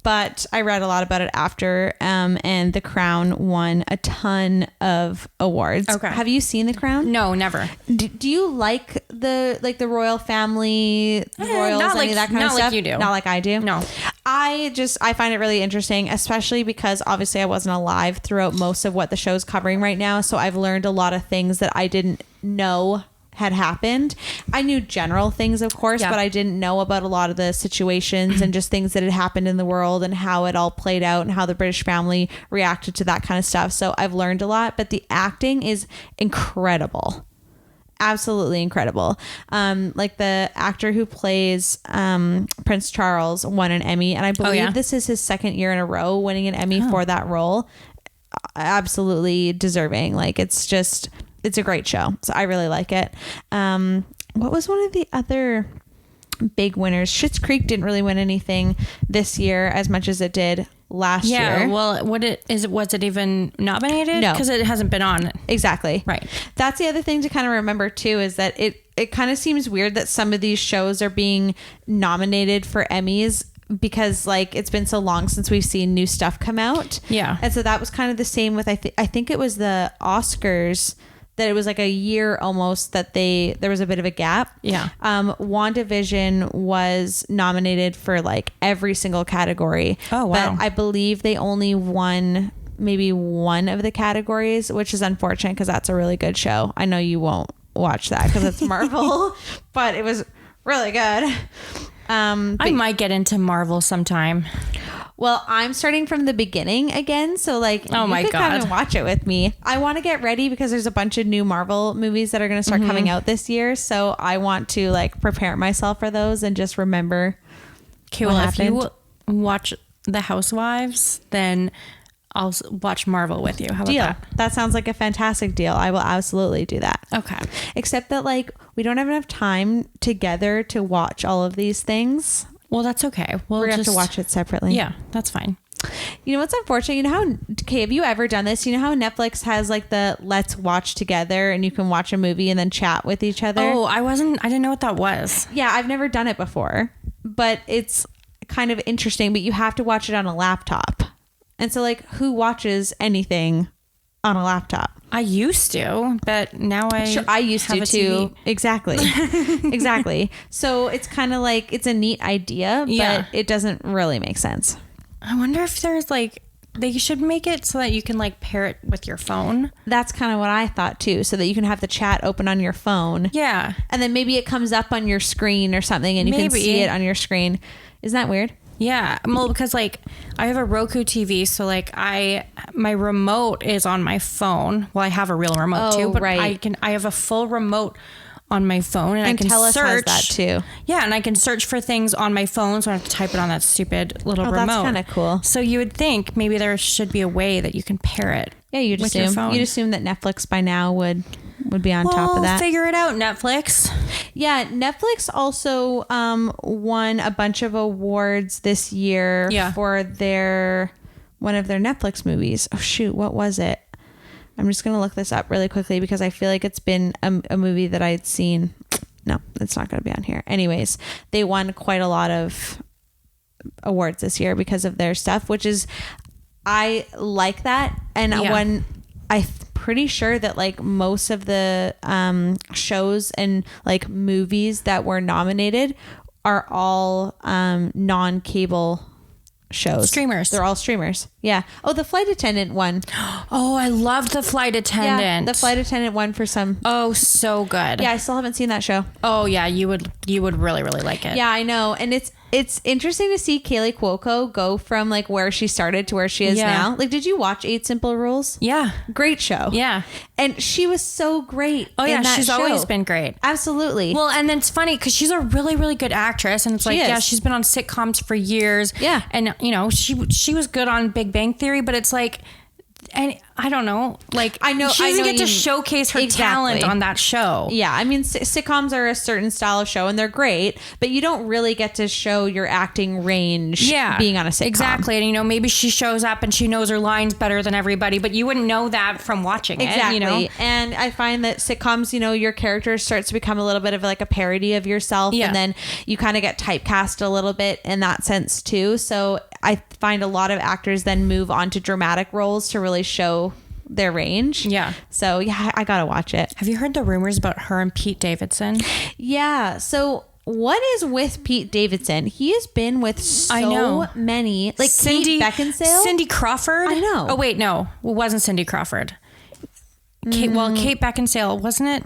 B: but I read a lot about it after, and The Crown won a ton of awards.
A: Okay.
B: Have you seen The Crown?
A: No, never.
B: Do you like the royal family, royals,
A: not
B: any of that kind of
A: not
B: stuff?
A: like you do.
B: Not like I do?
A: No.
B: I find it really interesting, especially because obviously I wasn't alive throughout most of what the show's covering right now. So I've learned a lot of things that I didn't know had happened. I knew general things, of course, but I didn't know about a lot of the situations and just things that had happened in the world and how it all played out and how the British family reacted to that kind of stuff. So I've learned a lot, but the acting is incredible. absolutely incredible. Like the actor who plays Prince Charles won an Emmy, and I believe this is his second year in a row winning an Emmy for that role. Absolutely deserving. Like it's a great show. So I really like it. What was one of the other big winners? Schitt's Creek didn't really win anything this year as much as it did last year.
A: Yeah, well, was it even nominated?
B: No.
A: Because it hasn't been on.
B: Exactly.
A: Right.
B: That's the other thing to kind of remember too, is that it kind of seems weird that some of these shows are being nominated for Emmys because like it's been so long since we've seen new stuff come out.
A: Yeah.
B: And so that was kind of the same with I think it was the Oscars, that it was like a year almost that there was a bit of a gap.
A: Yeah.
B: WandaVision was nominated for like every single category.
A: Oh, wow.
B: But I believe they only won maybe one of the categories, which is unfortunate because that's a really good show. I know you won't watch that because it's Marvel, but it was really good.
A: I might get into Marvel sometime.
B: Well, I'm starting from the beginning again, so like
A: Oh my
B: you could
A: God.
B: come and watch it with me. I want to get ready because there's a bunch of new Marvel movies that are going to start coming out this year, so I want to like prepare myself for those and just remember.
A: Okay,
B: what
A: well, if
B: happened.
A: you watch The Housewives, then I'll watch Marvel with you. How about
B: Deal.
A: that?
B: That sounds like a fantastic deal. I will absolutely do that.
A: Okay.
B: Except that like we don't have enough time together to watch all of these things.
A: Well, that's okay.
B: We're gonna have to watch it separately.
A: Yeah, that's fine.
B: You know what's unfortunate? You know how, okay, have you ever done this? You know how Netflix has like the let's watch together and you can watch a movie and then chat with each other?
A: Oh, I didn't know what that was.
B: Yeah, I've never done it before, but it's kind of interesting, but you have to watch it on a laptop. And so like who watches anything on a laptop?
A: I used to, but now
B: I used
A: have
B: to
A: a
B: too.
A: TV.
B: Exactly. Exactly. So it's kind of like, it's a neat idea, but
A: Yeah.
B: it doesn't really make sense.
A: I wonder if there's like, they should make it so that you can like pair it with your phone.
B: That's kind of what I thought too, so that you can have the chat open on your phone.
A: Yeah.
B: And then maybe it comes up on your screen or something and you can
A: Maybe.
B: see it on your screen. Isn't that weird?
A: Yeah. Well, because like I have a Roku TV, so like my remote is on my phone. Well, I have a real remote
B: Oh,
A: too, but
B: right.
A: I have a full remote on my phone and I can
B: Telus
A: search.
B: has that too.
A: Yeah, and I can search for things on my phone, so I don't have to type it on that stupid little remote.
B: That's kind of cool.
A: So you would think maybe there should be a way that you can pair it.
B: Yeah, you'd
A: with your
B: assume.
A: phone.
B: You'd assume that Netflix by now would be on top of that.
A: Figure it out, Netflix.
B: Yeah, Netflix also won a bunch of awards this year for one of their Netflix movies. Oh shoot, what was it? I'm just gonna look this up really quickly because I feel like it's been a movie that I'd seen. No, it's not gonna be on here. Anyways, they won quite a lot of awards this year because of their stuff, which is, I like that. And when I'm pretty sure that like most of the shows and like movies that were nominated are all non-cable shows.
A: Streamers.
B: They're all streamers. Yeah. Oh, The Flight Attendant one.
A: Oh, I loved The Flight Attendant.
B: Yeah, The Flight Attendant one for some.
A: Oh, so good.
B: Yeah, I still haven't seen that show.
A: Oh yeah, you would really like it.
B: Yeah, I know. And it's interesting to see Kaylee Cuoco go from like where she started to where she is now. Like, did you watch 8 Simple Rules?
A: Yeah.
B: Great show.
A: Yeah.
B: And she was so great.
A: Oh yeah,
B: in that
A: she's
B: show.
A: always been great.
B: Absolutely.
A: Well, and then it's funny because she's a really, really good actress, and it's like,
B: She is.
A: yeah, she's been on sitcoms for years.
B: Yeah.
A: and you know, she was good on Big Bang Theory, but it's like, and I don't know, like
B: I know-
A: she
B: I
A: doesn't
B: know
A: get to
B: you-
A: showcase her
B: Exactly.
A: talent on that show.
B: Yeah, I mean, sitcoms are a certain style of show and they're great, but you don't really get to show your acting range being on a sitcom.
A: Exactly. And, you know, maybe she shows up and she knows her lines better than everybody, but you wouldn't know that from watching
B: Exactly.
A: it, you know?
B: And I find that sitcoms, you know, your character starts to become a little bit of like a parody of yourself.
A: Yeah.
B: And then you kind of get typecast a little bit in that sense too. So I find a lot of actors then move on to dramatic roles to really show their range.
A: Yeah.
B: So yeah, I gotta watch it.
A: Have you heard the rumors about her and Pete Davidson?
B: Yeah. So what is with Pete Davidson? He has been with
A: I know.
B: so many, like Kate Beckinsale.
A: Cindy Crawford.
B: I know.
A: Oh wait, no, it wasn't Cindy Crawford. Kate Beckinsale, wasn't it?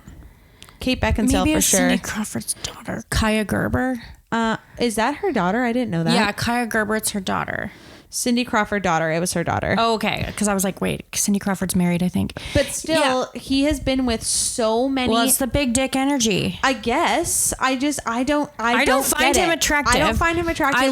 B: Kate Beckinsale
A: Maybe
B: for
A: it's
B: sure.
A: Cindy Crawford's daughter, Kaya Gerber.
B: Is that her daughter? I didn't know that.
A: Yeah, Kaya Gerber. It's her daughter.
B: Cindy Crawford daughter. It was her daughter.
A: Oh, okay. Because I was like, wait, Cindy Crawford's married, I think.
B: But still, he has been with so many.
A: Well, it's the big dick energy.
B: I guess. I don't
A: find
B: get
A: him
B: it.
A: attractive.
B: I don't find him attractive.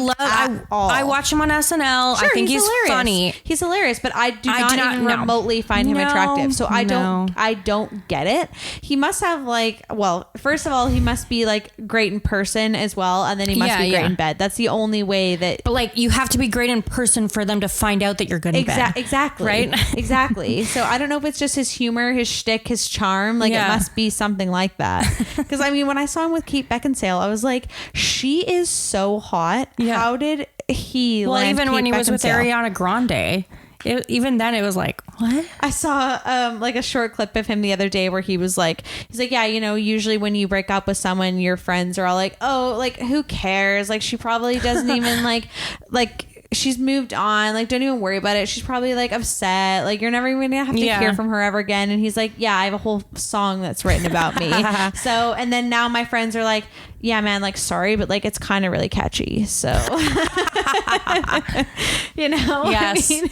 A: I watch him on SNL.
B: Sure,
A: I think he's
B: hilarious.
A: funny.
B: He's hilarious, but I do not even
A: no.
B: remotely find him attractive. So I
A: No.
B: don't get it. He must have like, well, first of all, he must be like great in person as well, and then he must be great in bed. That's the only way that.
A: But like, you have to be great in person for them to find out that you're good in bed.
B: Exactly.
A: Right?
B: Exactly. So I don't know if it's just his humor, his shtick, his charm. Like it must be something like that. Because I mean, when I saw him with Kate Beckinsale, I was like, she is so hot.
A: Yeah.
B: How did he?
A: Well,
B: land
A: even
B: Kate
A: when he was with
B: Beckinsale?
A: Ariana Grande, even then it was like, what?
B: I saw like a short clip of him the other day where he's like, yeah, you know, usually when you break up with someone, your friends are all like, oh, like who cares? Like she probably doesn't even like she's moved on. Like don't even worry about it. She's probably like upset. Like you're never even gonna have to hear from her ever again. And he's like, yeah, I have a whole song that's written about me. So and then now my friends are like, yeah, man, like sorry, but like it's kind of really catchy. So you know,
A: Yes.
B: I mean,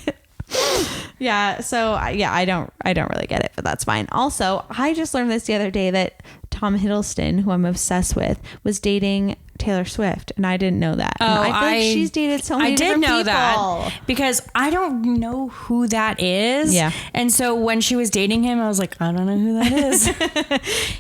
B: yeah. So I don't really get it, but that's fine. Also, I just learned this the other day that Tom Hiddleston, who I'm obsessed with, was dating Taylor Swift, and I didn't know that. And I feel like she's dated so many different people. I did know that
A: because I don't know who that is.
B: Yeah.
A: And so when she was dating him, I was like, I don't know who that is.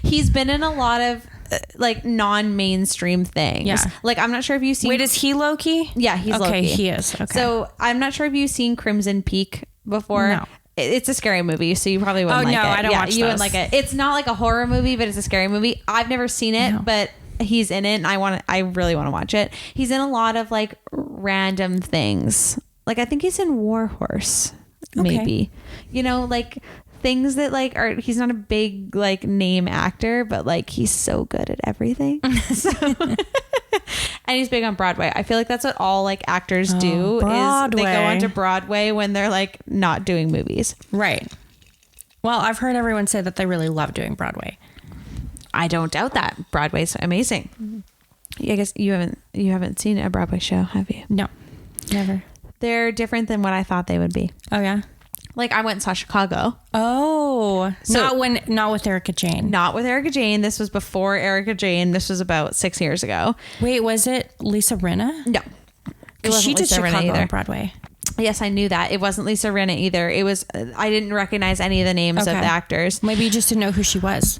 B: He's been in a lot of like non-mainstream things.
A: Yeah.
B: Like I'm not sure if you've seen.
A: Wait, is he Loki?
B: Yeah, he's Loki.
A: Okay, he is. Okay.
B: So I'm not sure if you've seen Crimson Peak before.
A: No.
B: It's a scary movie, so you probably wouldn't like it.
A: Oh, no, I don't watch
B: you wouldn't
A: those.
B: like it. It's not like a horror movie, but it's a scary movie. I've never seen it, but he's in it, and I really want to watch it. He's in a lot of like random things. Like I think he's in War Horse, maybe. You know, like things that like are. He's not a big like name actor, but like he's so good at everything. So. And he's big on Broadway. I feel like that's what all like actors do
A: Broadway.
B: is they go onto Broadway when they're like not doing movies.
A: Right. Well, I've heard everyone say that they really love doing Broadway.
B: I don't doubt that. Broadway's amazing. I guess you haven't seen a Broadway show, have you?
A: No, never.
B: They're different than what I thought they would be.
A: Oh yeah.
B: Like I went and saw Chicago.
A: Oh,
B: So-
A: not with Erica Jane.
B: Not with Erica Jane. This was before Erica Jane. This was about 6 years ago.
A: Wait, was it Lisa Rinna?
B: No.
A: Because she did
B: Lisa Rinna
A: Chicago
B: either.
A: on Broadway.
B: Yes, I knew that. It wasn't Lisa Rinna either. It was, I didn't recognize any of the names of the actors.
A: Maybe you just didn't know who she was.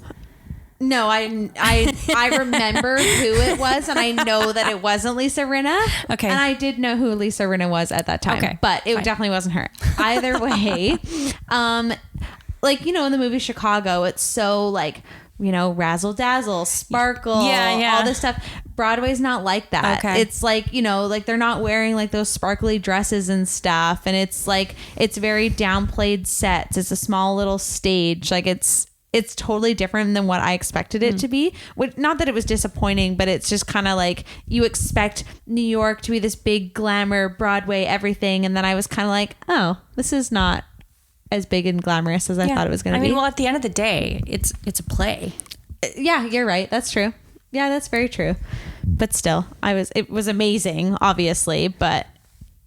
B: No, I remember who it was, and I know that it wasn't Lisa Rinna.
A: Okay.
B: And I did know who Lisa Rinna was at that time.
A: Okay,
B: But it
A: fine.
B: definitely wasn't her. Either way, like, you know, in the movie Chicago, it's so like, you know, razzle dazzle, sparkle, all this stuff. Broadway's not like that.
A: Okay.
B: It's like, you know, like they're not wearing like those sparkly dresses and stuff. And it's like, it's very downplayed sets. It's a small little stage. Like it's totally different than what I expected it to be. Which, not that it was disappointing, but it's just kind of like you expect New York to be this big glamour, Broadway, everything. And then I was kind of like, oh, this is not as big and glamorous as I thought it was going to be.
A: I mean, well, at the end of the day, it's a play.
B: Yeah, you're right. That's true. Yeah, that's very true. But still, it was amazing, obviously, but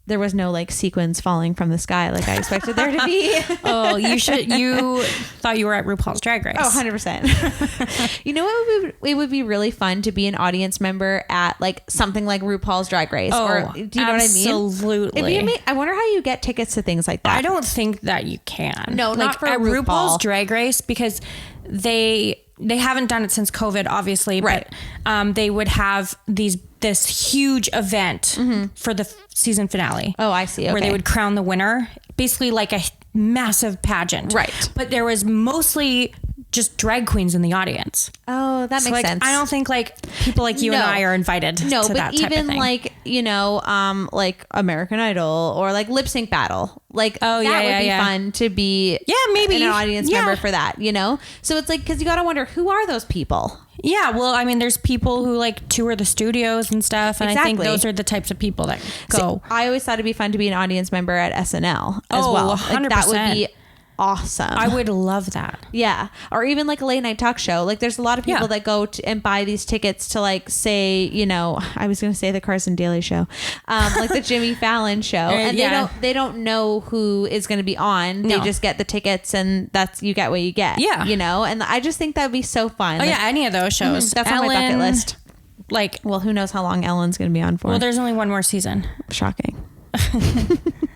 B: there was no like sequins falling from the sky like I expected there to be.
A: Oh, you thought you were at RuPaul's Drag Race.
B: Oh, 100%. You know what it would be really fun to be an audience member at like something like RuPaul's Drag Race.
A: Oh,
B: or do you know what I mean?
A: Absolutely.
B: I wonder how you get tickets to things like that.
A: I don't think that you can.
B: No,
A: like,
B: not for
A: at
B: RuPaul.
A: RuPaul's Drag Race, because they haven't done it since COVID, obviously.
B: Right.
A: But they would have this huge event for the season finale.
B: Oh, I see. Okay.
A: Where they would crown the winner, basically like a massive pageant.
B: Right.
A: But there was mostly just drag queens in the audience.
B: Oh, that
A: So,
B: makes
A: like,
B: sense.
A: I don't think like people like you and I are invited to
B: but
A: that type
B: even
A: of thing.
B: like, you know, like American Idol or like Lip Sync Battle, like that would be fun to be
A: maybe
B: an audience member for that, you know? So it's like, because you got to wonder, who are those people?
A: Yeah, well, I mean, there's people who like tour the studios and stuff, and I think
B: Exactly.
A: those are the types of people that go.
B: I always thought it'd be fun to be an audience member at SNL as well. Like,
A: 100%.
B: that would be awesome.
A: I would love that.
B: Yeah. Or even like a late night talk show. Like there's a lot of people that go to, and buy these tickets to like say, you know, I was going to say the Carson Daly show, like the Jimmy Fallon show. And they don't know who is going to be on. They just get the tickets and that's, you get what you get.
A: Yeah.
B: You know, and I just think that'd be so fun.
A: Oh yeah. Any of those shows.
B: That's on my bucket list.
A: Like,
B: well, who knows how long Ellen's going to be on for.
A: Well, there's only one more season.
B: Shocking.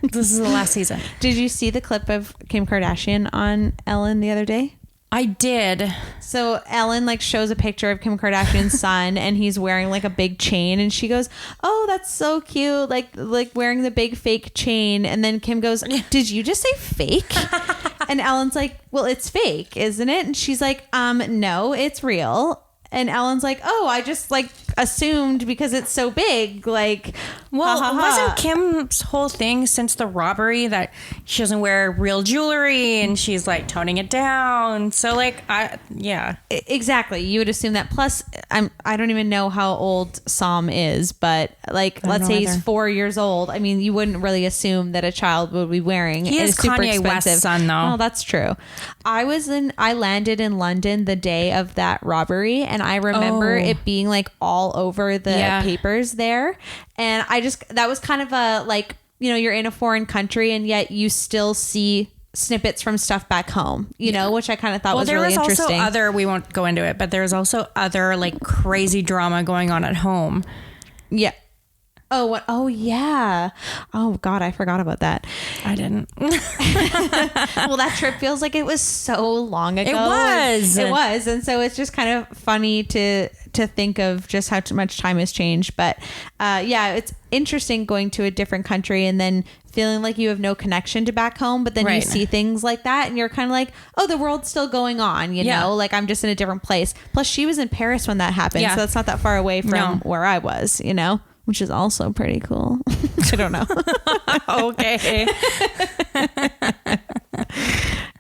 A: This is the last season.
B: Did you see the clip of Kim Kardashian on Ellen the other day?
A: I did.
B: So Ellen like shows a picture of Kim Kardashian's son and he's wearing like a big chain and she goes, "Oh, that's so cute." Like wearing the big fake chain. And then Kim goes, "Did you just say fake?" And Ellen's like, "Well, it's fake, isn't it?" And she's like, "No, it's real." And Ellen's like, "Oh, I just like assumed because it's so big." Like,
A: well,
B: ha, ha, ha.
A: wasn't Kim's whole thing since the robbery that she doesn't wear real jewelry and she's like toning it down? So like,
B: Exactly. You would assume that. Plus, I don't even know how old Sam is, but like, let's say he's 4 years old. I mean, you wouldn't really assume that a child would be wearing.
A: He is Kanye West's son, though.
B: Oh, that's true. I landed in London the day of that robbery, and I remember it being like all over the papers there. And that was kind of a like, you know, you're in a foreign country and yet you still see snippets from stuff back home, you know, which I kind of thought was really interesting.
A: There was also other, we won't go into it, but there's also other like crazy drama going on at home.
B: Yeah. Oh, what? Oh, yeah. Oh, God, I forgot about that.
A: I didn't.
B: Well, that trip feels like it was so long ago.
A: It
B: was. And so it's just kind of funny to think of just how much time has changed. But it's interesting going to a different country and then feeling like you have no connection to back home. But then you see things like that and you're kind of like, oh, the world's still going on, you know, like I'm just in a different place. Plus, she was in Paris when that happened. So that's not that far away from where I was, you know. Which is also pretty cool. I don't know.
A: Okay.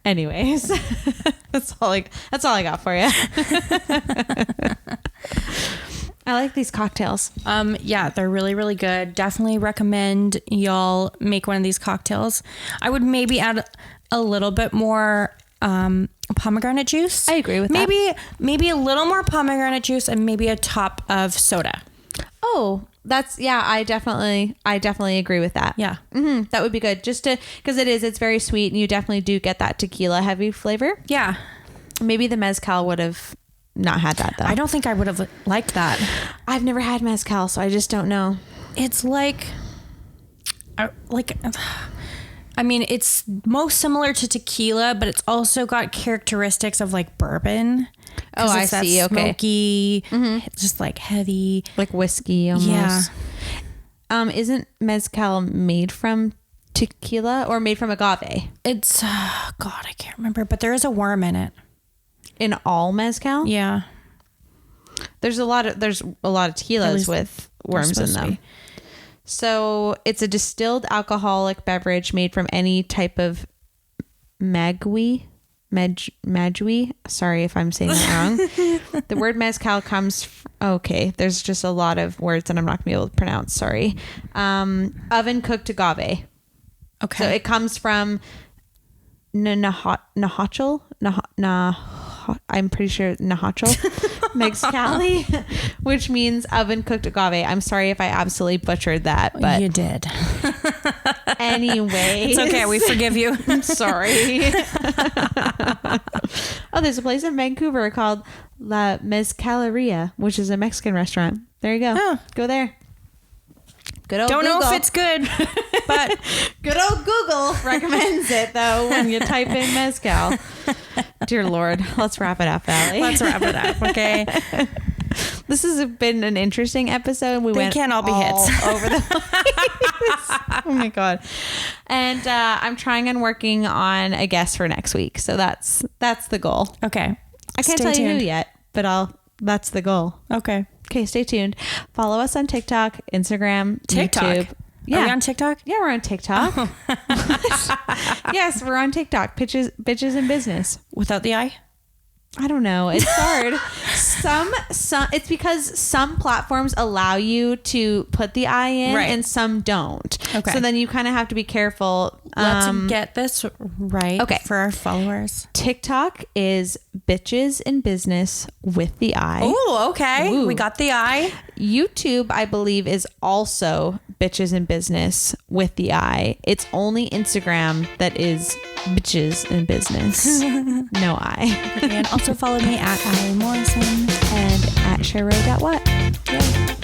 B: Anyways, that's all I got for you. I like these cocktails.
A: They're really, really good. Definitely recommend y'all make one of these cocktails. I would maybe add a little bit more pomegranate juice.
B: I agree with that.
A: Maybe a little more pomegranate juice and maybe a top of soda.
B: Oh, I definitely agree with that.
A: Yeah.
B: Mm-hmm. That would be good. Just because it's very sweet and you definitely do get that tequila heavy flavor.
A: Yeah.
B: Maybe the mezcal would have not had that though.
A: I don't think I would have liked that.
B: I've never had mezcal, so I just don't know.
A: It's I mean, it's most similar to tequila, but it's also got characteristics of like bourbon.
B: Oh, I see. Okay.
A: Smoky, just like heavy,
B: like whiskey almost. Yeah. Isn't mezcal made from tequila or made from agave?
A: It's God, I can't remember, but there is a worm in it.
B: In all mezcal?
A: Yeah.
B: There's a lot of tequilas with worms in them. So it's a distilled alcoholic beverage made from any type of magui. Sorry if I'm saying that wrong. The word mezcal comes there's just a lot of words that I'm not gonna be able to pronounce. Sorry. Oven cooked agave. Okay. So it comes from Nahuatl. I'm pretty sure Nahuatl Mexicali, which means oven cooked agave. I'm sorry if I absolutely butchered that, but
A: you did.
B: Anyway,
A: it's okay. We forgive you.
B: I'm sorry. Oh, there's a place in Vancouver called La Mezcaleria, which is a Mexican restaurant. There you go. Oh. Go there. Good old
A: Don't
B: Google.
A: know if it's good, but
B: good old Google recommends it though when you type in mezcal. Dear Lord, let's wrap it up, Allie.
A: Let's wrap it up, okay?
B: This has been an interesting episode.
A: They can't all be hits
B: over the place. Oh my God. And I'm trying on working on a guest for next week. So that's the goal.
A: Okay.
B: I can't tell you who yet, but that's the goal.
A: Okay.
B: Okay, stay tuned. Follow us on TikTok, Instagram, YouTube.
A: Yeah. Are we on TikTok?
B: Yeah, we're on TikTok. Oh. Yes, we're on TikTok. Bitches in Business.
A: Without the I?
B: I don't know. It's hard. Some it's because some platforms allow you to put the I in
A: Right.
B: and some don't.
A: Okay.
B: So then you kind of have to be careful.
A: Let's get this right
B: okay.
A: for our followers.
B: TikTok is bitches in business with the I.
A: Oh, okay.
B: Ooh.
A: We got the I.
B: YouTube, I believe, is also bitches in business with the I. It's only Instagram that is bitches in business. No I.
A: And also follow me at Allie Morrison.
B: And at Sherrod.what.
A: Yay.